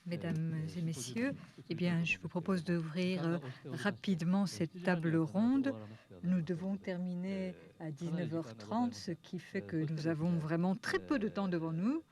Mesdames et messieurs, eh bien, je vous propose d'ouvrir rapidement cette table ronde. Nous devons terminer à 19h30, ce qui fait que nous avons vraiment très peu de temps devant nous.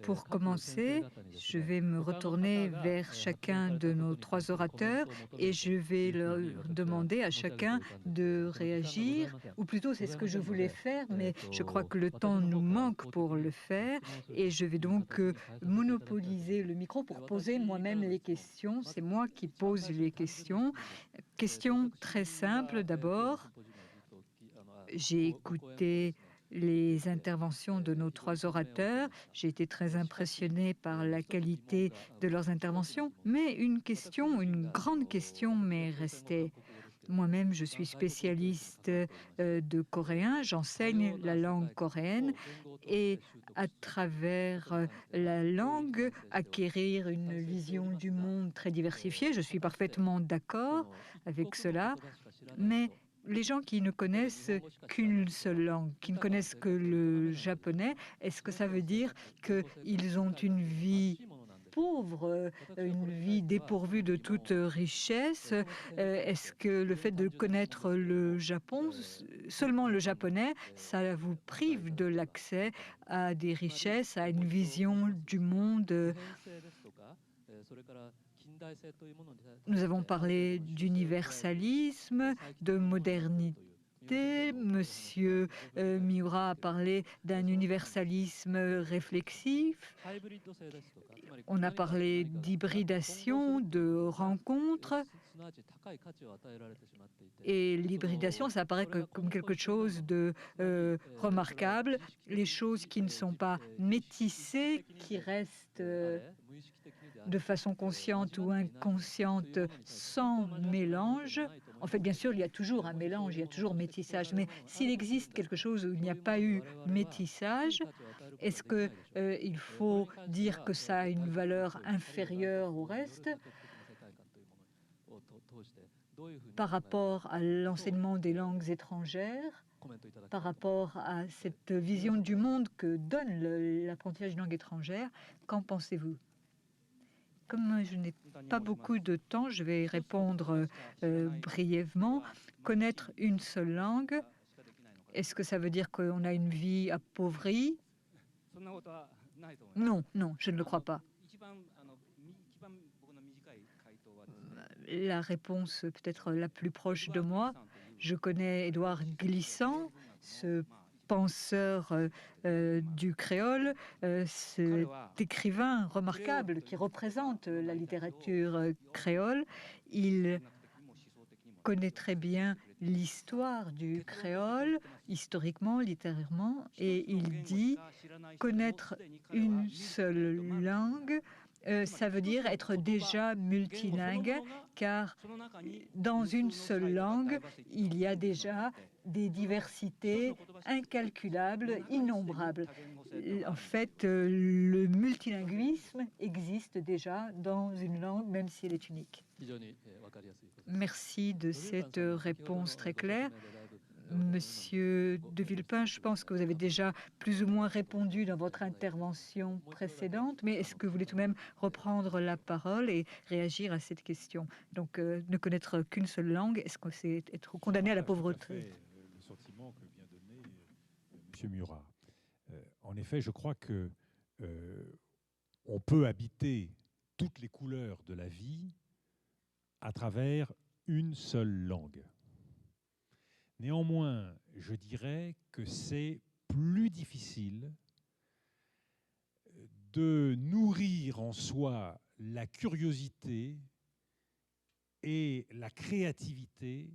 Pour commencer, je vais me retourner vers chacun de nos trois orateurs et je vais leur demander à chacun de réagir, ou plutôt c'est ce que je voulais faire, mais je crois que le temps nous manque pour le faire et je vais donc monopoliser le micro pour poser moi-même les questions. C'est moi qui pose les questions. Question très simple d'abord. J'ai écouté les interventions de nos trois orateurs. J'ai été très impressionnée par la qualité de leurs interventions, mais une grande question m'est restée. Moi-même, je suis spécialiste de coréen, j'enseigne la langue coréenne et à travers la langue, acquérir une vision du monde très diversifiée. Je suis parfaitement d'accord avec cela, mais les gens qui ne connaissent qu'une seule langue, qui ne connaissent que le japonais, est-ce que ça veut dire qu'ils ont une vie pauvre, une vie dépourvue de toute richesse? Est-ce que le fait de connaître le Japon, seulement le japonais, ça vous prive de l'accès à des richesses, à une vision du monde? Nous avons parlé d'universalisme, de modernité. Monsieur Miura a parlé d'un universalisme réflexif. On a parlé d'hybridation, de rencontres. Et l'hybridation, ça apparaît comme quelque chose de remarquable. Les choses qui ne sont pas métissées, qui restent de façon consciente ou inconsciente, sans mélange. En fait, bien sûr, il y a toujours un mélange, il y a toujours métissage. Mais s'il existe quelque chose où il n'y a pas eu métissage, est-ce qu'il faut dire que ça a une valeur inférieure au reste par rapport à l'enseignement des langues étrangères, par rapport à cette vision du monde que donne l'apprentissage d'une langue étrangère? Qu'en pensez-vous? Comme je n'ai pas beaucoup de temps, je vais répondre brièvement. Connaître une seule langue, est-ce que ça veut dire qu'on a une vie appauvrie? Non, non, je ne le crois pas. La réponse peut-être la plus proche de moi, je connais Édouard Glissant, ce penseur du créole, cet écrivain remarquable qui représente la littérature créole. Il connaît très bien l'histoire du créole, historiquement, littérairement, et il dit connaître une seule langue, ça veut dire être déjà multilingue, car dans une seule langue, il y a déjà des diversités incalculables, innombrables. En fait, le multilinguisme existe déjà dans une langue, même si elle est unique. Merci de cette réponse très claire. Monsieur de Villepin, je pense que vous avez déjà plus ou moins répondu dans votre intervention précédente, mais est-ce que vous voulez tout de même reprendre la parole et réagir à cette question? Donc, ne connaître qu'une seule langue, est-ce que c'est être condamné à la pauvreté? Le sentiment que vient de donner M. Murat. En effet, je crois que on peut habiter toutes les couleurs de la vie à travers une seule langue. Néanmoins, je dirais que c'est plus difficile de nourrir en soi la curiosité et la créativité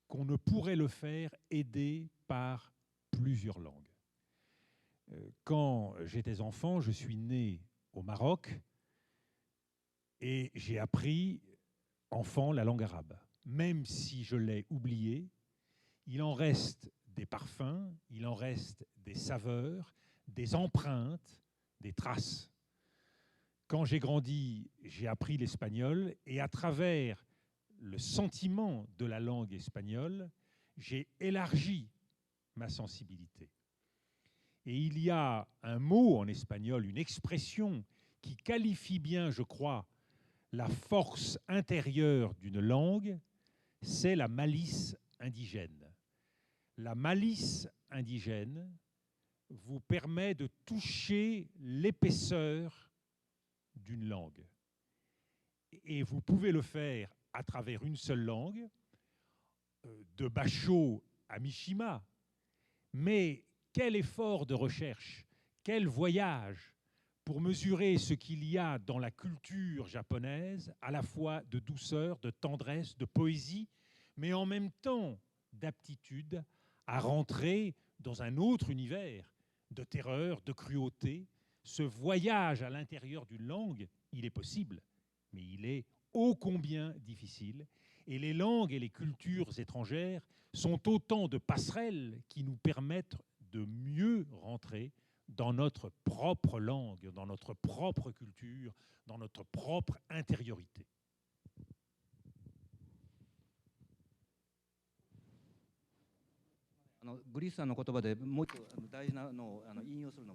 qu'on ne pourrait le faire aidé par plusieurs langues. Quand j'étais enfant, je suis né au Maroc et j'ai appris, enfant, la langue arabe. Même si je l'ai oubliée, il en reste des parfums, il en reste des saveurs, des empreintes, des traces. Quand j'ai grandi, j'ai appris l'espagnol et à travers le sentiment de la langue espagnole, j'ai élargi ma sensibilité. Et il y a un mot en espagnol, une expression qui qualifie bien, je crois, la force intérieure d'une langue, c'est la malice indigène. La malice indigène vous permet de toucher l'épaisseur d'une langue. Et vous pouvez le faire à travers une seule langue, de Basho à Mishima. Mais quel effort de recherche, quel voyage pour mesurer ce qu'il y a dans la culture japonaise, à la fois de douceur, de tendresse, de poésie, mais en même temps d'aptitude à rentrer dans un autre univers de terreur, de cruauté. Ce voyage à l'intérieur d'une langue, il est possible, mais il est ô combien difficile. Et les langues et les cultures étrangères sont autant de passerelles qui nous permettent de mieux rentrer dans notre propre langue, dans notre propre culture, dans notre propre intériorité.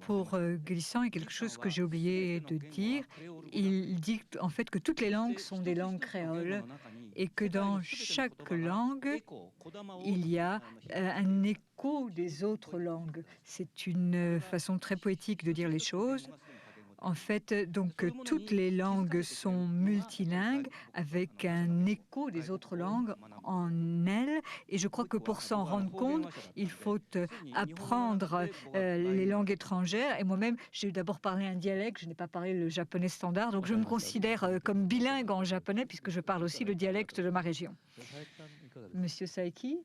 Pour glissant, il y a quelque chose que j'ai oublié de dire. Il dit en fait que toutes les langues sont des langues créoles et que dans chaque langue, il y a un écho des autres langues. C'est une façon très poétique de dire les choses. En fait, donc toutes les langues sont multilingues avec un écho des autres langues en elles. Et je crois que pour s'en rendre compte, il faut apprendre les langues étrangères. Et moi-même, j'ai d'abord parlé un dialecte, je n'ai pas parlé le japonais standard. Donc je me considère comme bilingue en japonais puisque je parle aussi le dialecte de ma région. Monsieur Saeki?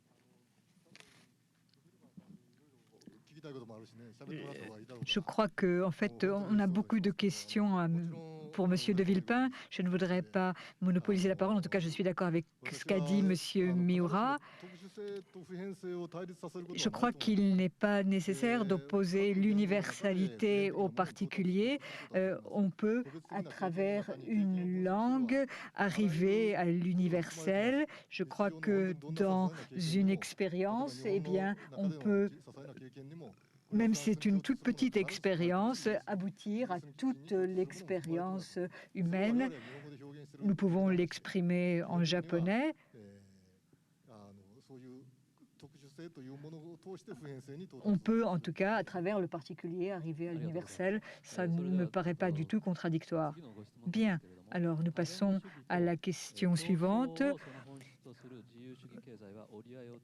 Je crois qu'en fait, on a beaucoup de questions pour Monsieur de Villepin. Je ne voudrais pas monopoliser la parole. En tout cas, je suis d'accord avec ce qu'a dit Monsieur Miura. Je crois qu'il n'est pas nécessaire d'opposer l'universalité au particulier. On peut, à travers une langue, arriver à l'universel. Je crois que dans une expérience, eh bien, on peut, même si c'est une toute petite expérience, aboutir à toute l'expérience humaine. Nous pouvons l'exprimer en japonais. On peut, en tout cas, à travers le particulier, arriver à l'universel. Ça ne me paraît pas du tout contradictoire. Bien, alors nous passons à la question suivante.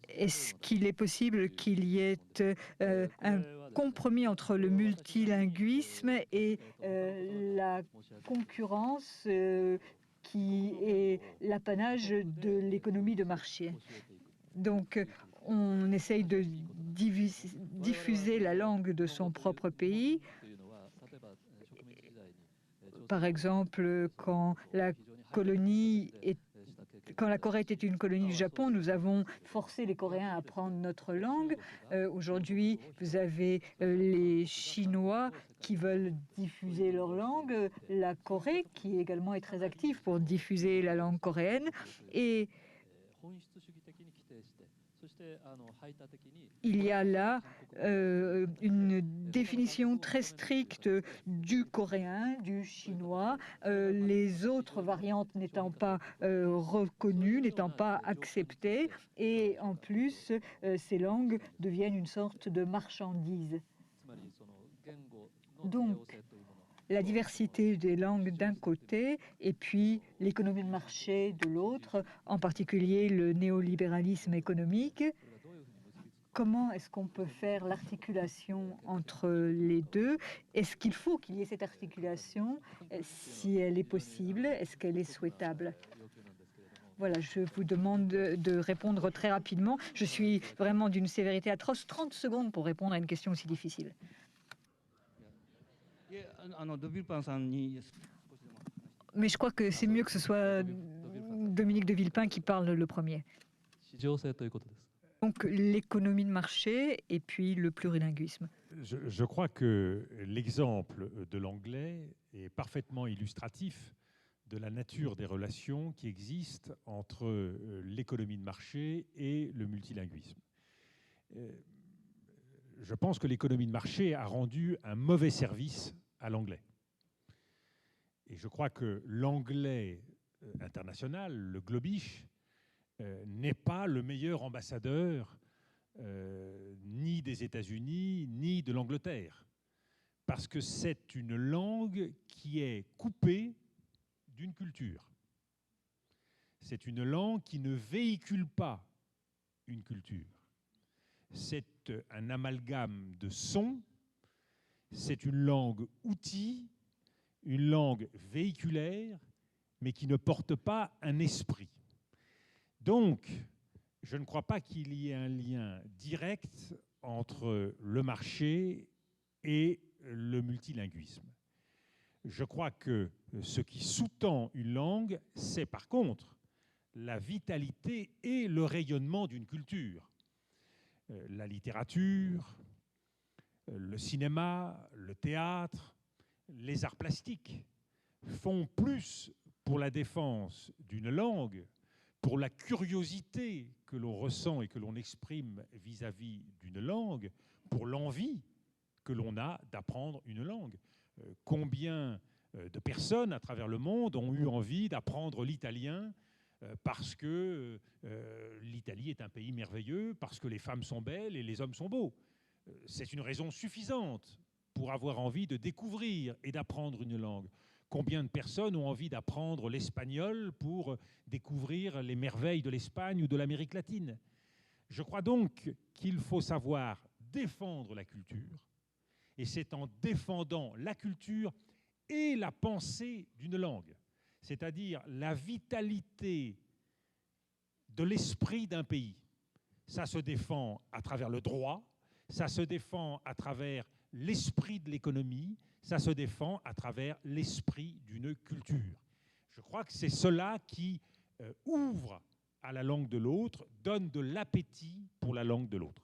Est-ce qu'il est possible qu'il y ait un compromis entre le multilinguisme et la concurrence qui est l'apanage de l'économie de marché? Donc, on essaye de diffuser la langue de son propre pays. Par exemple, quand la Corée était une colonie du Japon, nous avons forcé les Coréens à apprendre notre langue. Aujourd'hui, vous avez les Chinois qui veulent diffuser leur langue, la Corée qui également est très active pour diffuser la langue coréenne. Et il y a là une définition très stricte du coréen, du chinois, les autres variantes n'étant pas reconnues, n'étant pas acceptées, et en plus, ces langues deviennent une sorte de marchandise. Donc, la diversité des langues d'un côté et puis l'économie de marché de l'autre, en particulier le néolibéralisme économique. Comment est-ce qu'on peut faire l'articulation entre les deux? Est-ce qu'il faut qu'il y ait cette articulation? Si elle est possible, est-ce qu'elle est souhaitable? Voilà, je vous demande de répondre très rapidement. Je suis vraiment d'une sévérité atroce. 30 secondes pour répondre à une question aussi difficile. Mais je crois que c'est mieux que ce soit Dominique de Villepin qui parle le premier. Donc l'économie de marché et puis le plurilinguisme. Je crois que l'exemple de l'anglais est parfaitement illustratif de la nature des relations qui existent entre l'économie de marché et le multilinguisme. je pense que l'économie de marché a rendu un mauvais service à l'anglais. Et je crois que l'anglais international, le globish, n'est pas le meilleur ambassadeur ni des États-Unis, ni de l'Angleterre. Parce que c'est une langue qui est coupée d'une culture. C'est une langue qui ne véhicule pas une culture. C'est un amalgame de sons, c'est une langue outil, une langue véhiculaire, mais qui ne porte pas un esprit. Donc, je ne crois pas qu'il y ait un lien direct entre le marché et le multilinguisme. Je crois que ce qui sous-tend une langue, c'est par contre la vitalité et le rayonnement d'une culture. La littérature, le cinéma, le théâtre, les arts plastiques font plus pour la défense d'une langue, pour la curiosité que l'on ressent et que l'on exprime vis-à-vis d'une langue, pour l'envie que l'on a d'apprendre une langue. Combien de personnes à travers le monde ont eu envie d'apprendre l'italien parce que l'Italie est un pays merveilleux, parce que les femmes sont belles et les hommes sont beaux. C'est une raison suffisante pour avoir envie de découvrir et d'apprendre une langue. Combien de personnes ont envie d'apprendre l'espagnol pour découvrir les merveilles de l'Espagne ou de l'Amérique latine? Je crois donc qu'il faut savoir défendre la culture, et c'est en défendant la culture et la pensée d'une langue, c'est-à-dire la vitalité de l'esprit d'un pays. Ça se défend à travers le droit, ça se défend à travers l'esprit de l'économie, ça se défend à travers l'esprit d'une culture. Je crois que c'est cela qui ouvre à la langue de l'autre, donne de l'appétit pour la langue de l'autre.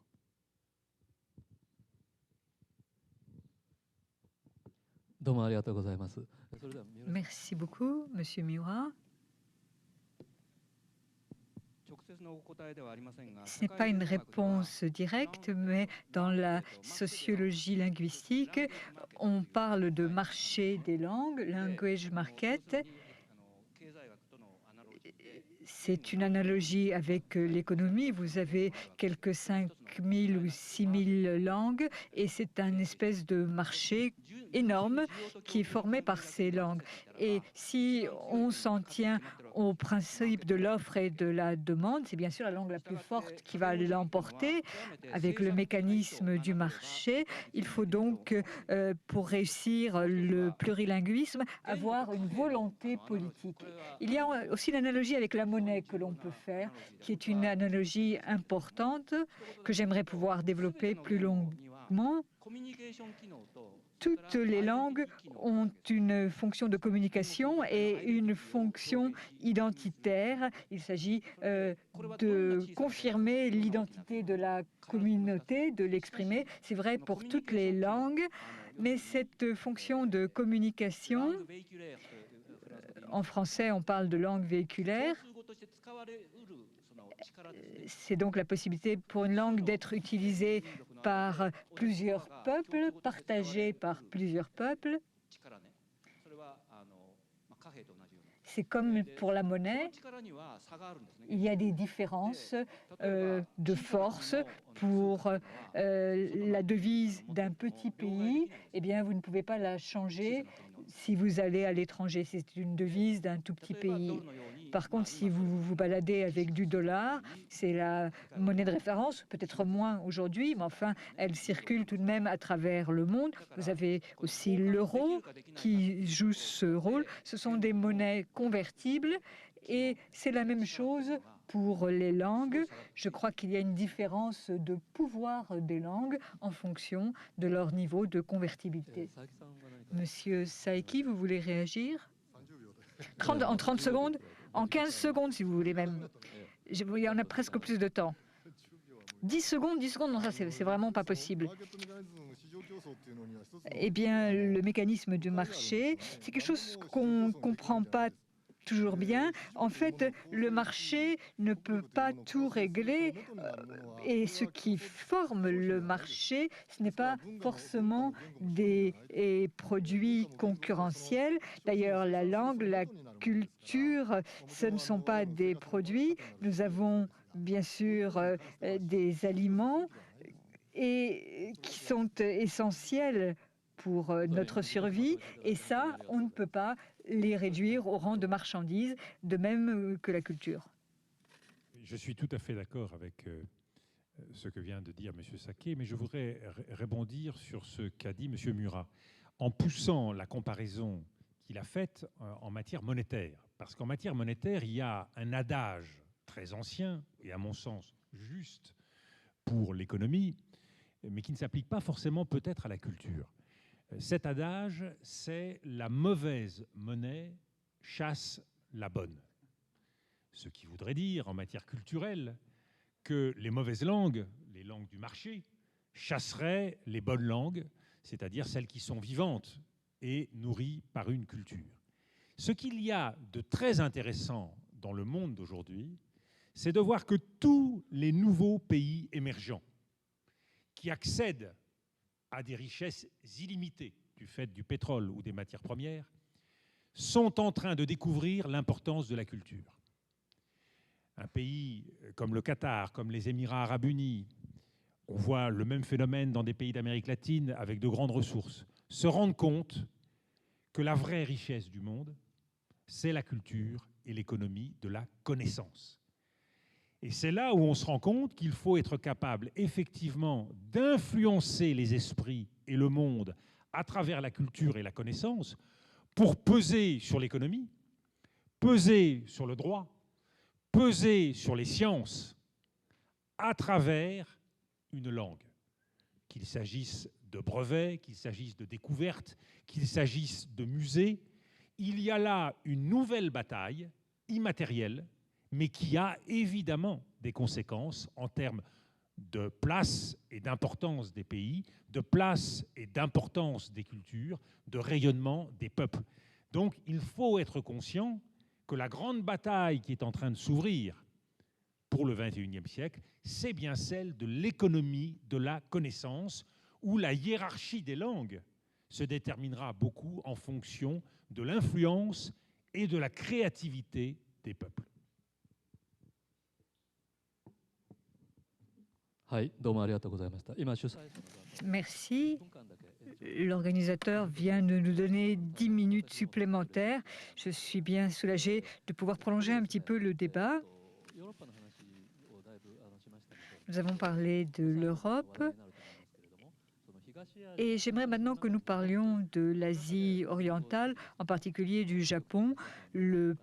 Merci beaucoup, Monsieur Miura. Ce n'est pas une réponse directe, mais dans la sociologie linguistique, on parle de marché des langues, language market. C'est une analogie avec l'économie. Vous avez quelques 5000 ou 6000 langues et c'est un espèce de marché énorme qui est formé par ces langues. Et si on s'en tient au principe de l'offre et de la demande, c'est bien sûr la langue la plus forte qui va l'emporter avec le mécanisme du marché. Il faut donc, pour réussir le plurilinguisme, avoir une volonté politique. Il y a aussi l'analogie avec la monnaie que l'on peut faire, qui est une analogie importante que j'aimerais pouvoir développer plus longuement. Toutes les langues ont une fonction de communication et une fonction identitaire. Il s'agit de confirmer l'identité de la communauté, de l'exprimer. C'est vrai pour toutes les langues, mais cette fonction de communication, en français on parle de langue véhiculaire, c'est donc la possibilité pour une langue d'être utilisée par plusieurs peuples, partagée par plusieurs peuples. C'est comme pour la monnaie, il y a des différences de force. Pour la devise d'un petit pays, eh bien, vous ne pouvez pas la changer si vous allez à l'étranger. C'est une devise d'un tout petit pays. Par contre, si vous vous baladez avec du dollar, c'est la monnaie de référence, peut-être moins aujourd'hui, mais enfin, elle circule tout de même à travers le monde. Vous avez aussi l'euro qui joue ce rôle. Ce sont des monnaies convertibles et c'est la même chose pour les langues. Je crois qu'il y a une différence de pouvoir des langues en fonction de leur niveau de convertibilité. Monsieur Saeki, vous voulez réagir? En 30 secondes? En 15 secondes, si vous voulez même. Il y en a presque plus de temps. 10 secondes, non, ça c'est vraiment pas possible. Eh bien, le mécanisme du marché, c'est quelque chose qu'on ne comprend pas toujours bien. En fait, le marché ne peut pas tout régler et ce qui forme le marché, ce n'est pas forcément des produits concurrentiels. D'ailleurs, la langue, la culture, ce ne sont pas des produits. Nous avons bien sûr des aliments et qui sont essentiels pour notre survie. Et ça, on ne peut pas les réduire au rang de marchandises, de même que la culture. Je suis tout à fait d'accord avec ce que vient de dire M. Sacquet, mais je voudrais rebondir sur ce qu'a dit M. Murat, en poussant la comparaison qu'il a faite en matière monétaire. Parce qu'en matière monétaire, il y a un adage très ancien, et à mon sens juste pour l'économie, mais qui ne s'applique pas forcément peut-être à la culture. Cet adage, c'est la mauvaise monnaie chasse la bonne. Ce qui voudrait dire, en matière culturelle, que les mauvaises langues, les langues du marché, chasseraient les bonnes langues, c'est-à-dire celles qui sont vivantes et nourries par une culture. Ce qu'il y a de très intéressant dans le monde d'aujourd'hui, c'est de voir que tous les nouveaux pays émergents qui accèdent à des richesses illimitées du fait du pétrole ou des matières premières sont en train de découvrir l'importance de la culture. Un pays comme le Qatar, comme les Émirats arabes unis, on voit le même phénomène dans des pays d'Amérique latine avec de grandes ressources, se rendent compte que la vraie richesse du monde, c'est la culture et l'économie de la connaissance. Et c'est là où on se rend compte qu'il faut être capable effectivement d'influencer les esprits et le monde à travers la culture et la connaissance pour peser sur l'économie, peser sur le droit, peser sur les sciences à travers une langue. Qu'il s'agisse de brevets, qu'il s'agisse de découvertes, qu'il s'agisse de musées, il y a là une nouvelle bataille immatérielle, mais qui a évidemment des conséquences en termes de place et d'importance des pays, de place et d'importance des cultures, de rayonnement des peuples. Donc il faut être conscient que la grande bataille qui est en train de s'ouvrir pour le XXIe siècle, c'est bien celle de l'économie de la connaissance, où la hiérarchie des langues se déterminera beaucoup en fonction de l'influence et de la créativité des peuples. Merci. L'organisateur vient de nous donner 10 minutes supplémentaires. Je suis bien soulagée de pouvoir prolonger un petit peu le débat. Nous avons parlé de l'Europe et j'aimerais maintenant que nous parlions de l'Asie orientale, en particulier du Japon, le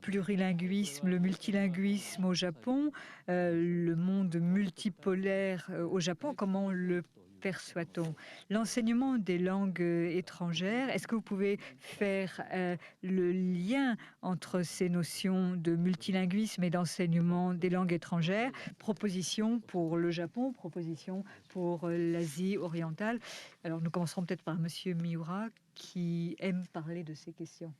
plurilinguisme, le multilinguisme au Japon, le monde multipolaire au Japon, comment le perçoit-on? L'enseignement des langues étrangères, est-ce que vous pouvez faire le lien entre ces notions de multilinguisme et d'enseignement des langues étrangères? Proposition pour le Japon, proposition pour l'Asie orientale. Alors nous commencerons peut-être par Monsieur Miura qui aime parler de ces questions.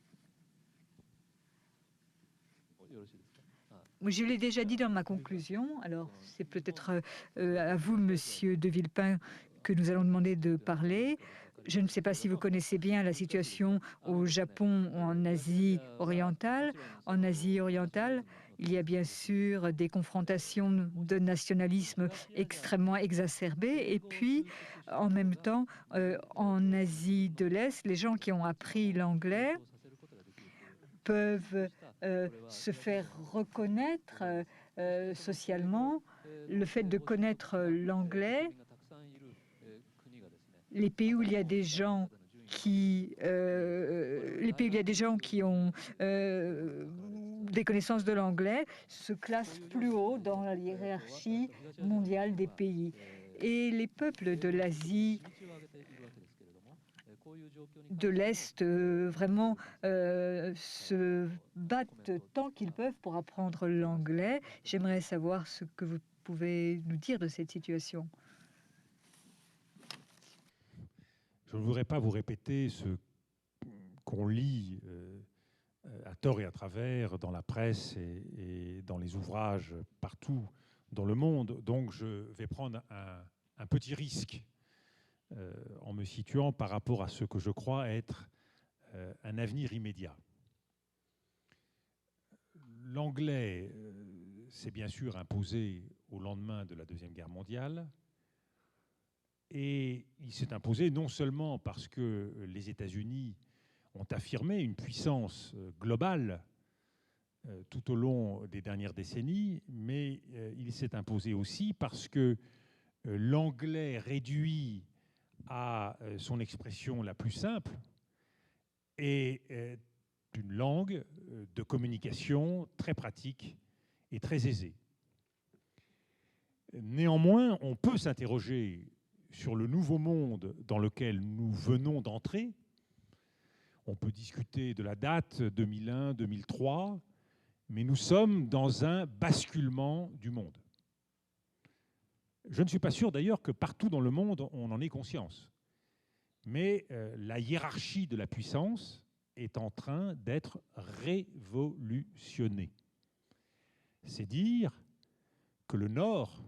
Je l'ai déjà dit dans ma conclusion, alors c'est peut-être à vous, Monsieur de Villepin, que nous allons demander de parler. Je ne sais pas si vous connaissez bien la situation au Japon ou en Asie orientale. En Asie orientale, il y a bien sûr des confrontations de nationalisme extrêmement exacerbées. Et puis, en même temps, en Asie de l'Est, les gens qui ont appris l'anglais peuvent se faire reconnaître socialement. Le fait de connaître l'anglais, les pays où il y a des gens qui, ont des connaissances de l'anglais se classent plus haut dans la hiérarchie mondiale des pays. Et les peuples de l'Asie de l'Est vraiment se battent tant qu'ils peuvent pour apprendre l'anglais. J'aimerais savoir ce que vous pouvez nous dire de cette situation. Je ne voudrais pas vous répéter ce qu'on lit à tort et à travers, dans la presse et dans les ouvrages partout dans le monde. Donc je vais prendre un petit risque en me situant par rapport à ce que je crois être un avenir immédiat. L'anglais s'est bien sûr imposé au lendemain de la Deuxième Guerre mondiale, et il s'est imposé non seulement parce que les États-Unis ont affirmé une puissance globale tout au long des dernières décennies, mais il s'est imposé aussi parce que l'anglais réduit à son expression la plus simple est une langue de communication très pratique et très aisée. Néanmoins, on peut s'interroger sur le nouveau monde dans lequel nous venons d'entrer. On peut discuter de la date 2001, 2003, mais nous sommes dans un basculement du monde. Je ne suis pas sûr d'ailleurs que partout dans le monde on en ait conscience. Mais la hiérarchie de la puissance est en train d'être révolutionnée. C'est dire que le Nord,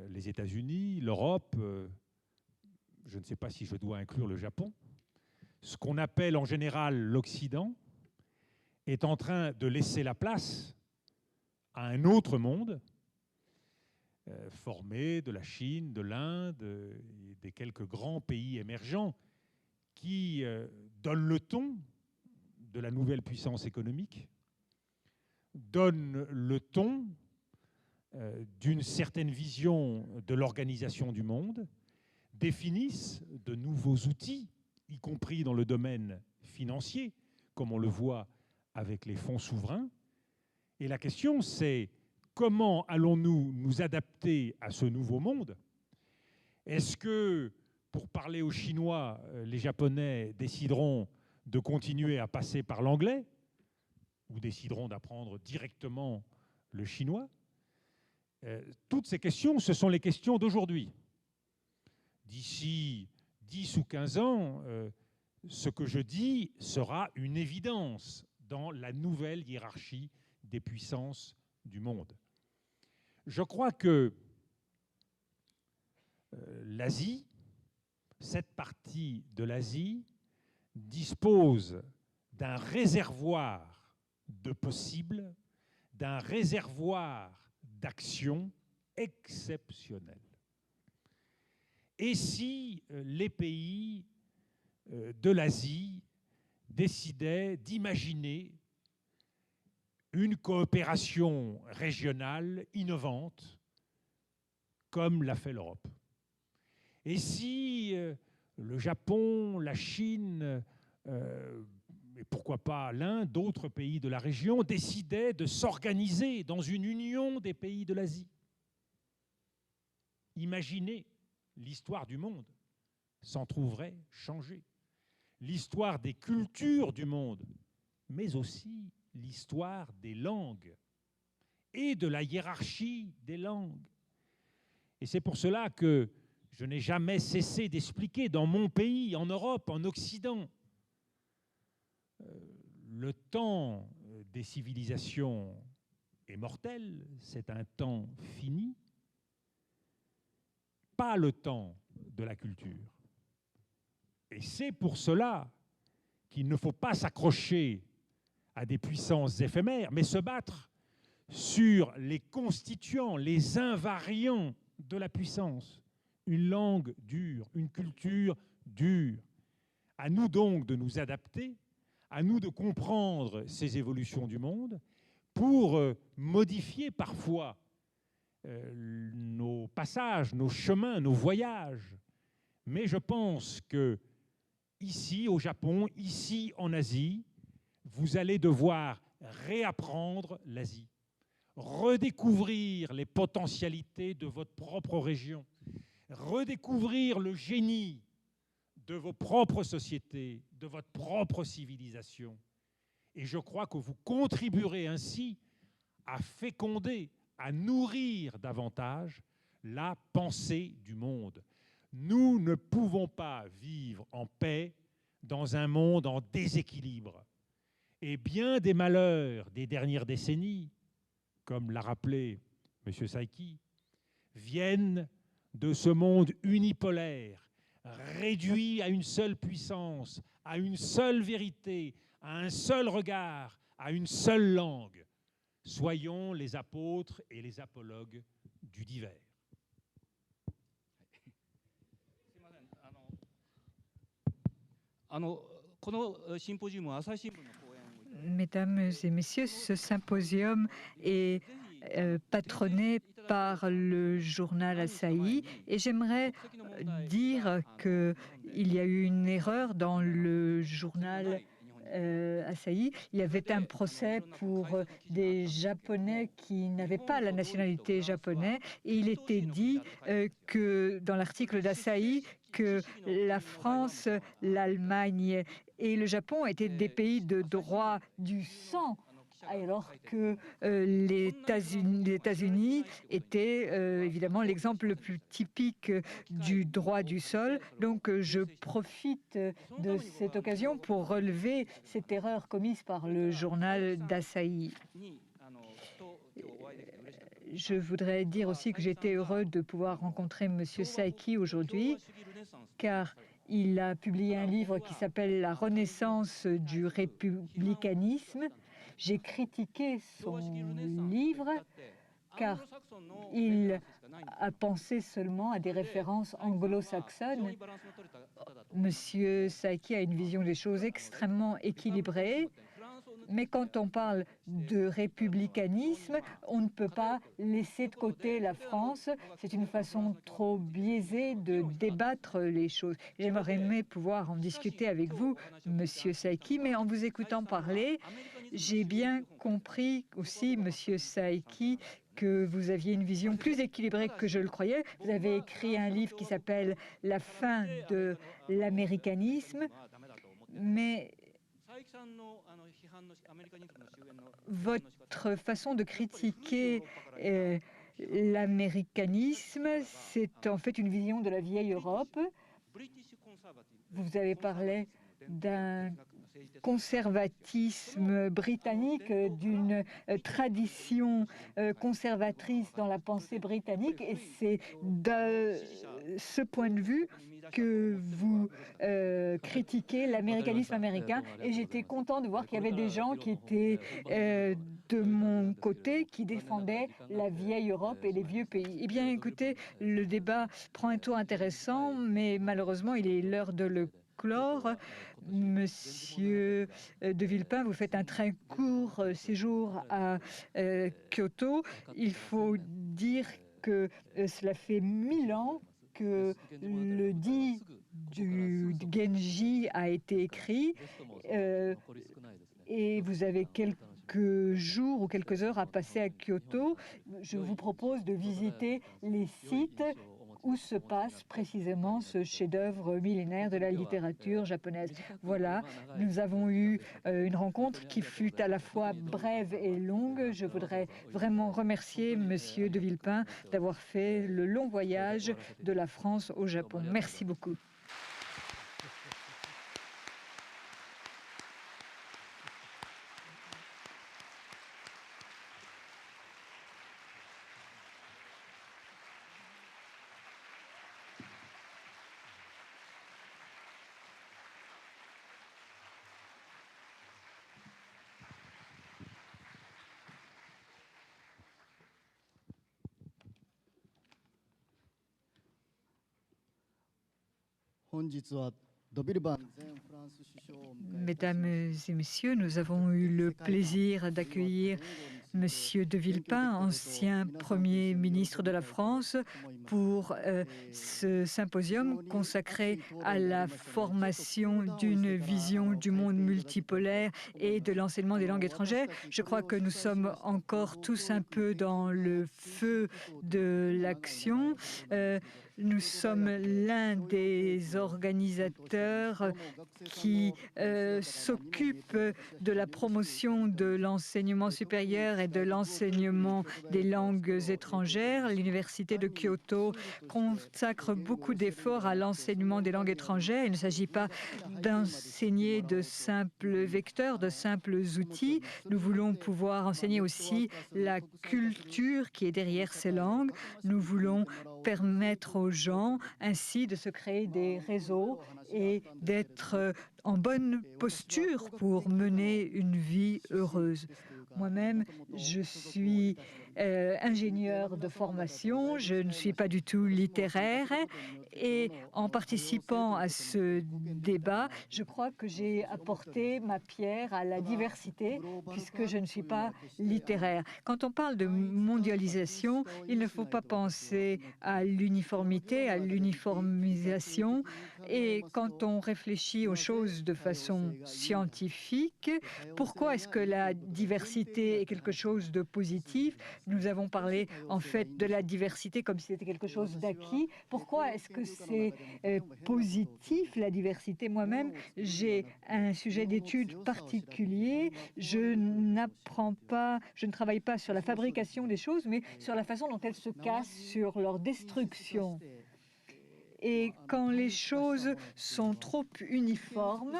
les États-Unis, l'Europe, je ne sais pas si je dois inclure le Japon, ce qu'on appelle en général l'Occident, est en train de laisser la place à un autre monde formé de la Chine, de l'Inde, des quelques grands pays émergents qui donnent le ton de la nouvelle puissance économique, donnent le ton d'une certaine vision de l'organisation du monde, définissent de nouveaux outils, y compris dans le domaine financier, comme on le voit avec les fonds souverains. Et la question, c'est comment allons-nous nous adapter à ce nouveau monde? Est-ce que, pour parler aux Chinois, les Japonais décideront de continuer à passer par l'anglais ou décideront d'apprendre directement le chinois? Toutes ces questions, ce sont les questions d'aujourd'hui. D'ici 10 ou 15 ans, ce que je dis sera une évidence dans la nouvelle hiérarchie des puissances du monde. Je crois que l'Asie, cette partie de l'Asie, dispose d'un réservoir de possibles, d'un réservoir d'action exceptionnel. Et si les pays de l'Asie décidaient d'imaginer une coopération régionale innovante, comme l'a fait l'Europe? Et si le Japon, la Chine, et pourquoi pas l'Inde, d'autres pays de la région, décidaient de s'organiser dans une union des pays de l'Asie? Imaginez, l'histoire du monde s'en trouverait changée. L'histoire des cultures du monde, mais aussi l'histoire des langues et de la hiérarchie des langues. Et c'est pour cela que je n'ai jamais cessé d'expliquer dans mon pays, en Europe, en Occident, le temps des civilisations est mortel, c'est un temps fini, pas le temps de la culture. Et c'est pour cela qu'il ne faut pas s'accrocher à des puissances éphémères, mais se battre sur les constituants, les invariants de la puissance. Une langue dure, une culture dure. À nous donc de nous adapter, à nous de comprendre ces évolutions du monde pour modifier parfois nos passages, nos chemins, nos voyages. Mais je pense que ici au Japon, ici en Asie, vous allez devoir réapprendre l'Asie, redécouvrir les potentialités de votre propre région, redécouvrir le génie de vos propres sociétés, de votre propre civilisation. Et je crois que vous contribuerez ainsi à féconder, à nourrir davantage la pensée du monde. Nous ne pouvons pas vivre en paix dans un monde en déséquilibre. Et bien des malheurs des dernières décennies, comme l'a rappelé M. Saiki, viennent de ce monde unipolaire, réduit à une seule puissance, à une seule vérité, à un seul regard, à une seule langue. Soyons les apôtres et les apologues du divers. Mesdames et messieurs, ce symposium est patronné par le journal Asahi et j'aimerais dire qu'il y a eu une erreur dans le journal Asahi. Il y avait un procès pour des Japonais qui n'avaient pas la nationalité japonaise et il était dit que dans l'article d'Asahi que la France, l'Allemagne et le Japon étaient des pays de droit du sang, alors que les États-Unis étaient évidemment l'exemple le plus typique du droit du sol. Donc je profite de cette occasion pour relever cette erreur commise par le journal d'Asahi. Je voudrais dire aussi que j'étais heureux de pouvoir rencontrer M. Saiki aujourd'hui, car il a publié un livre qui s'appelle « La renaissance du républicanisme ». J'ai critiqué son livre car il a pensé seulement à des références anglo-saxonnes. Monsieur Saiki a une vision des choses extrêmement équilibrée, mais quand on parle de républicanisme, on ne peut pas laisser de côté la France. C'est une façon trop biaisée de débattre les choses. J'aimerais pouvoir en discuter avec vous, Monsieur Saiki, mais en vous écoutant parler, j'ai bien compris aussi, Monsieur Saiki, que vous aviez une vision plus équilibrée que je le croyais. Vous avez écrit un livre qui s'appelle « La fin de l'américanisme », mais votre façon de critiquer l'américanisme, c'est en fait une vision de la vieille Europe. Vous avez parlé d'un conservatisme britannique, d'une tradition conservatrice dans la pensée britannique, et c'est de ce point de vue que vous critiquez l'américanisme américain, et j'étais content de voir qu'il y avait des gens qui étaient de mon côté, qui défendaient la vieille Europe et les vieux pays. Eh bien, écoutez, le débat prend un tour intéressant, mais malheureusement, il est l'heure de le clore. Monsieur de Villepin, vous faites un très court séjour à Kyoto. Il faut dire que cela fait 1000 ans que le dit du Genji a été écrit et vous avez quelques jours ou quelques heures à passer à Kyoto. Je vous propose de visiter les sites où se passe précisément ce chef-d'œuvre millénaire de la littérature japonaise. Voilà, nous avons eu une rencontre qui fut à la fois brève et longue. Je voudrais vraiment remercier Monsieur de Villepin d'avoir fait le long voyage de la France au Japon. Merci beaucoup. Mesdames et messieurs, nous avons eu le plaisir d'accueillir Monsieur de Villepin, ancien Premier ministre de la France, pour ce symposium consacré à la formation d'une vision du monde multipolaire et de l'enseignement des langues étrangères. Je crois que nous sommes encore tous un peu dans le feu de l'action. Nous sommes l'un des organisateurs qui s'occupe de la promotion de l'enseignement supérieur et de l'enseignement des langues étrangères. L'Université de Kyoto consacre beaucoup d'efforts à l'enseignement des langues étrangères. Il ne s'agit pas d'enseigner de simples vecteurs, de simples outils. Nous voulons pouvoir enseigner aussi la culture qui est derrière ces langues. Nous voulons permettre aux gens ainsi de se créer des réseaux et d'être en bonne posture pour mener une vie heureuse. Moi-même, je suis ingénieur de formation, je ne suis pas du tout littéraire et en participant à ce débat, je crois que j'ai apporté ma pierre à la diversité puisque je ne suis pas littéraire. Quand on parle de mondialisation, il ne faut pas penser à l'uniformité, à l'uniformisation. Et quand on réfléchit aux choses de façon scientifique, pourquoi est-ce que la diversité est quelque chose de positif? Nous avons parlé en fait de la diversité comme si c'était quelque chose d'acquis. Pourquoi est-ce que c'est positif, la diversité? Moi-même, j'ai un sujet d'étude particulier. Je n'apprends pas, je ne travaille pas sur la fabrication des choses, mais sur la façon dont elles se cassent, sur leur destruction. Et quand les choses sont trop uniformes,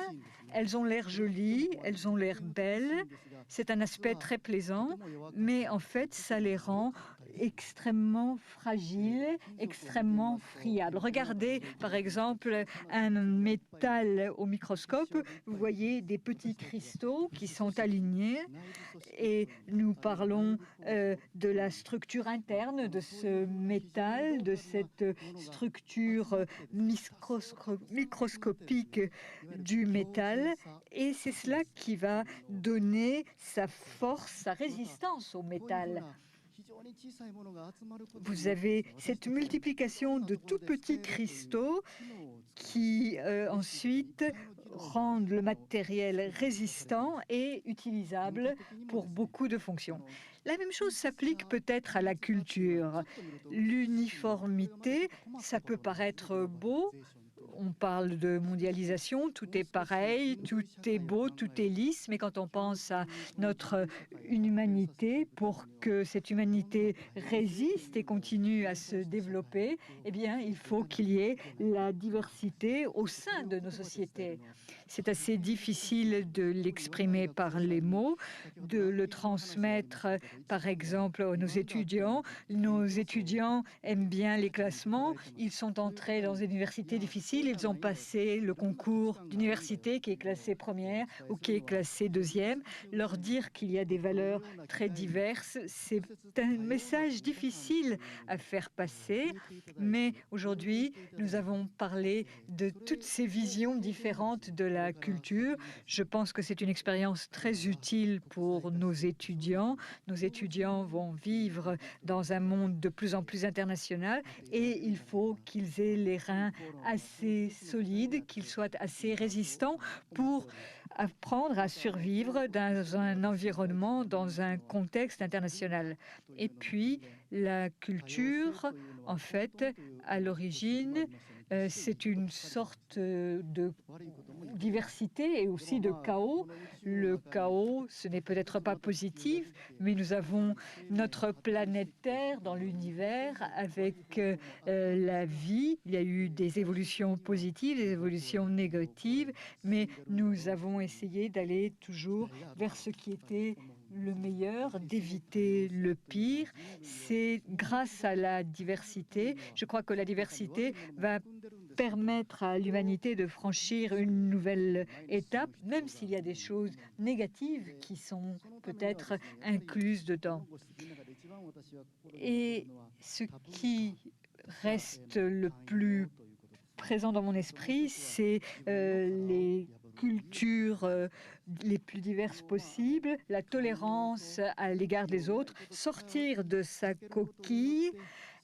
elles ont l'air jolies, elles ont l'air belles, c'est un aspect très plaisant, mais en fait, ça les rend extrêmement fragiles, extrêmement friables. Regardez, par exemple, un métal au microscope, vous voyez des petits cristaux qui sont alignés et nous parlons de la structure interne de ce métal, de cette structure microscopique du métal, et c'est cela qui va donner sa force, sa résistance au métal. Vous avez cette multiplication de tout petits cristaux qui ensuite rendent le matériel résistant et utilisable pour beaucoup de fonctions. La même chose s'applique peut-être à la culture. L'uniformité, ça peut paraître beau. On parle de mondialisation, tout est pareil, tout est beau, tout est lisse, mais quand on pense à notre humanité, pour que cette humanité résiste et continue à se développer, eh bien, il faut qu'il y ait la diversité au sein de nos sociétés. C'est assez difficile de l'exprimer par les mots, de le transmettre, par exemple, à nos étudiants. Nos étudiants aiment bien les classements. Ils sont entrés dans des universités difficiles. Ils ont passé le concours d'université qui est classé première ou qui est classé deuxième. Leur dire qu'il y a des valeurs très diverses, c'est un message difficile à faire passer. Mais aujourd'hui, nous avons parlé de toutes ces visions différentes de la culture. Je pense que c'est une expérience très utile pour nos étudiants. Nos étudiants vont vivre dans un monde de plus en plus international et il faut qu'ils aient les reins assez solides, qu'ils soient assez résistants pour apprendre à survivre dans un environnement, dans un contexte international. Et puis, la culture, en fait, à l'origine, c'est une sorte de diversité et aussi de chaos. Le chaos, ce n'est peut-être pas positif, mais nous avons notre planète Terre dans l'univers avec la vie. Il y a eu des évolutions positives, des évolutions négatives, mais nous avons essayé d'aller toujours vers ce qui était le meilleur, d'éviter le pire. C'est grâce à la diversité. Je crois que la diversité va permettre à l'humanité de franchir une nouvelle étape, même s'il y a des choses négatives qui sont peut-être incluses dedans. Et ce qui reste le plus présent dans mon esprit, c'est les cultures les plus diverses possibles, la tolérance à l'égard des autres, sortir de sa coquille,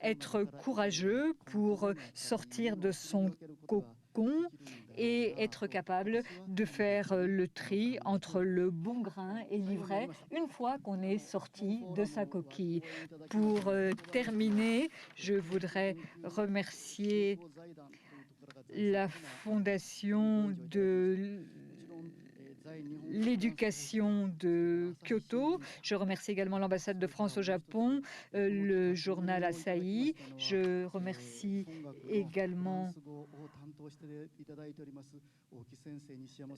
être courageux pour sortir de son cocon et être capable de faire le tri entre le bon grain et l'ivraie une fois qu'on est sorti de sa coquille. Pour terminer, je voudrais remercier la fondation de l'éducation de Kyoto. Je remercie également l'ambassade de France au Japon, le journal Asahi. Je remercie également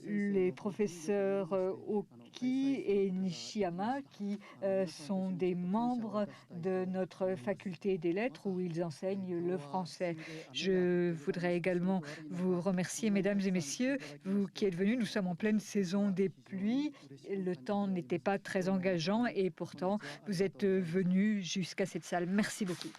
les professeurs Oki et Nishiyama qui sont des membres de notre faculté des lettres où ils enseignent le français. Je voudrais également vous remercier, mesdames et messieurs, vous qui êtes venus. Nous sommes en pleine saison des pluies. Le temps n'était pas très engageant et pourtant vous êtes venus jusqu'à cette salle. Merci beaucoup.